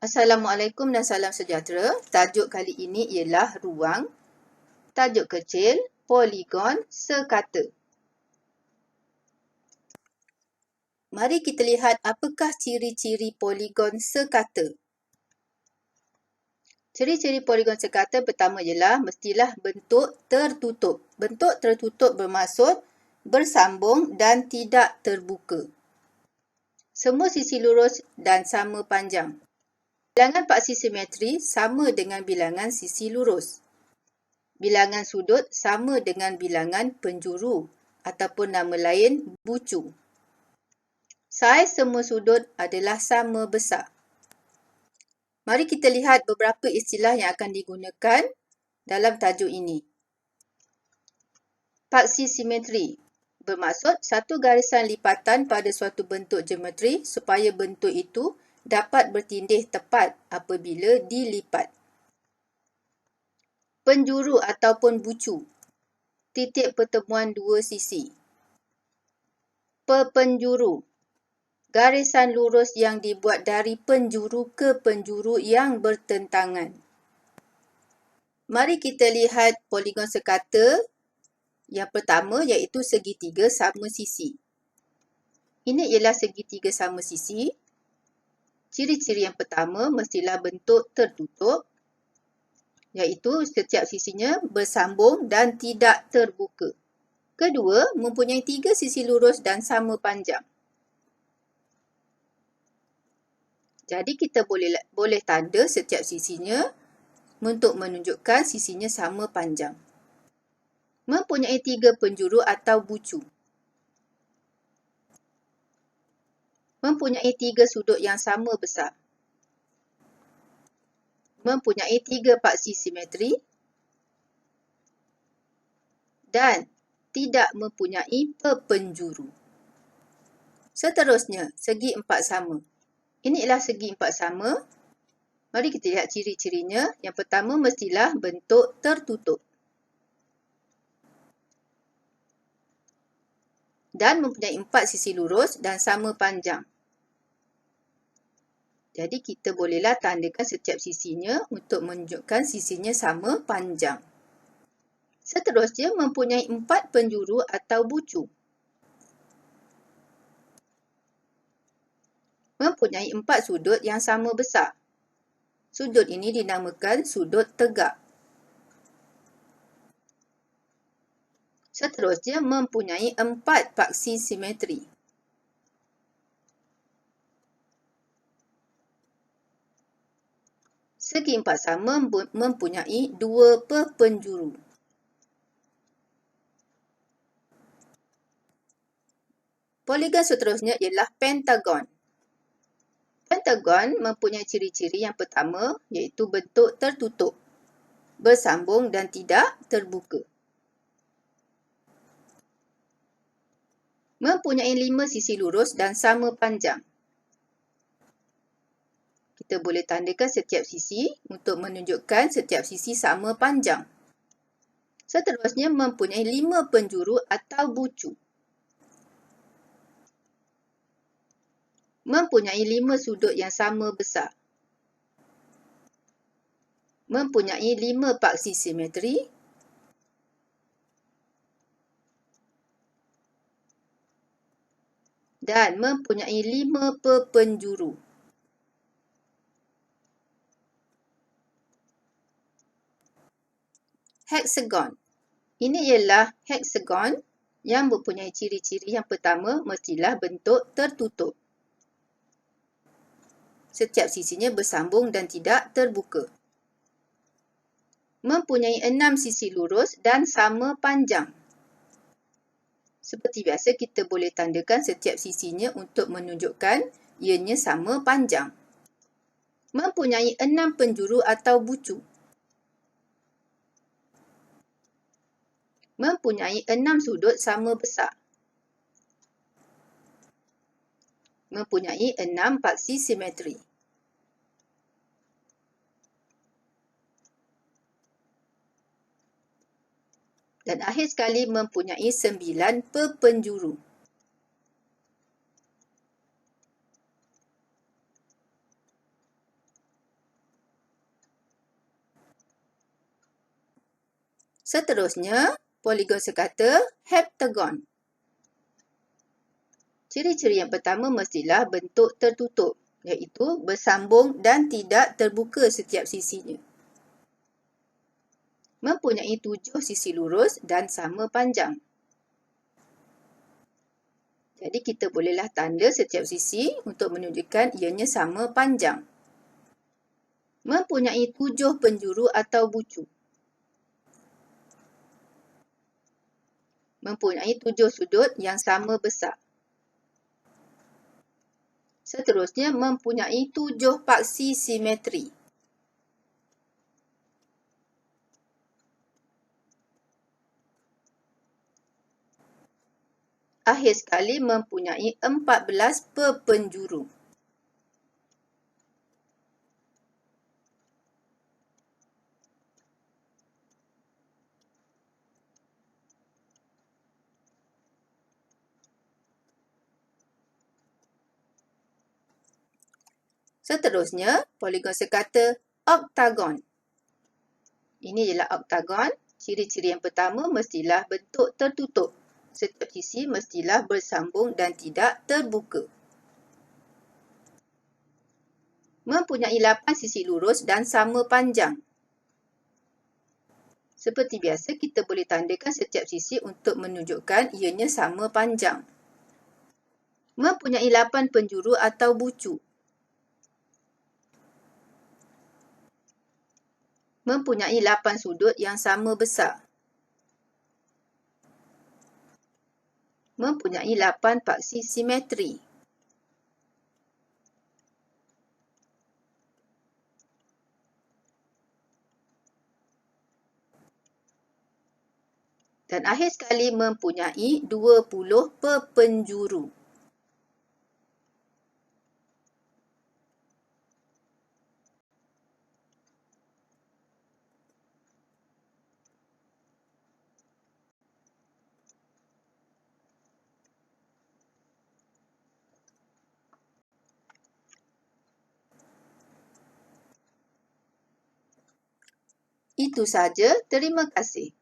Assalamualaikum dan salam sejahtera. Tajuk kali ini ialah ruang. Tajuk kecil, poligon sekata. Mari kita lihat apakah ciri-ciri poligon sekata. Ciri-ciri poligon sekata pertama ialah mestilah bentuk tertutup. Bentuk tertutup bermaksud bersambung dan tidak terbuka. Semua sisi lurus dan sama panjang. Bilangan paksi simetri sama dengan bilangan sisi lurus. Bilangan sudut sama dengan bilangan penjuru ataupun nama lain bucu. Saiz semua sudut adalah sama besar. Mari kita lihat beberapa istilah yang akan digunakan dalam tajuk ini. Paksi simetri bermaksud satu garisan lipatan pada suatu bentuk geometri supaya bentuk itu dapat bertindih tepat apabila dilipat. Penjuru ataupun bucu, titik pertemuan dua sisi. Perpenjuru, garisan lurus yang dibuat dari penjuru ke penjuru yang bertentangan. Mari kita lihat poligon sekata yang pertama iaitu segitiga sama sisi. Ini ialah segitiga sama sisi. Ciri-ciri yang pertama mestilah bentuk tertutup, iaitu setiap sisinya bersambung dan tidak terbuka. Kedua, mempunyai 3 sisi lurus dan sama panjang. Jadi kita boleh tanda setiap sisinya untuk menunjukkan sisinya sama panjang. Mempunyai 3 penjuru atau bucu. Mempunyai 3 sudut yang sama besar. Mempunyai 3 paksi simetri. Dan tidak mempunyai perpenjuru. Seterusnya, segi empat sama. Ini ialah segi empat sama. Mari kita lihat ciri-cirinya. Yang pertama mestilah bentuk tertutup. Dan mempunyai 4 sisi lurus dan sama panjang. Jadi kita bolehlah tandakan setiap sisinya untuk menunjukkan sisinya sama panjang. Seterusnya mempunyai 4 penjuru atau bucu. Mempunyai 4 sudut yang sama besar. Sudut ini dinamakan sudut tegak. Seterusnya mempunyai 4 paksi simetri. Segi empat sama mempunyai 2 perpenjuru. Poligon seterusnya ialah pentagon. Pentagon mempunyai ciri-ciri yang pertama iaitu bentuk tertutup, bersambung dan tidak terbuka. Mempunyai 5 sisi lurus dan sama panjang. Kita boleh tandakan setiap sisi untuk menunjukkan setiap sisi sama panjang. Seterusnya mempunyai 5 penjuru atau bucu. Mempunyai 5 sudut yang sama besar. Mempunyai 5 paksi simetri. Dan mempunyai 5 perpenjuru. Heksagon. Ini ialah heksagon yang mempunyai ciri-ciri yang pertama mestilah bentuk tertutup. Setiap sisinya bersambung dan tidak terbuka. Mempunyai 6 sisi lurus dan sama panjang. Seperti biasa kita boleh tandakan setiap sisinya untuk menunjukkan ianya sama panjang. Mempunyai 6 penjuru atau bucu. Mempunyai 6 sudut sama besar. Mempunyai 6 paksi simetri. Dan akhir sekali mempunyai 9 perpenjuru. Seterusnya, poligon sekata heptagon. Ciri-ciri yang pertama mestilah bentuk tertutup, iaitu bersambung dan tidak terbuka setiap sisinya. Mempunyai 7 sisi lurus dan sama panjang. Jadi kita bolehlah tanda setiap sisi untuk menunjukkan ianya sama panjang. Mempunyai 7 penjuru atau bucu. Mempunyai 7 sudut yang sama besar. Seterusnya, mempunyai 7 paksi simetri. Akhir sekali mempunyai 14 perpenjuru. Seterusnya, poligon sekata oktagon. Ini ialah oktagon. Ciri-ciri yang pertama mestilah bentuk tertutup. Setiap sisi mestilah bersambung dan tidak terbuka. Mempunyai 8 sisi lurus dan sama panjang. Seperti biasa, kita boleh tandakan setiap sisi untuk menunjukkan ianya sama panjang. Mempunyai 8 penjuru atau bucu. Mempunyai 8 sudut yang sama besar. Mempunyai 8 paksi simetri. Dan akhir sekali mempunyai 20 perpenjuru. Itu saja. Terima kasih.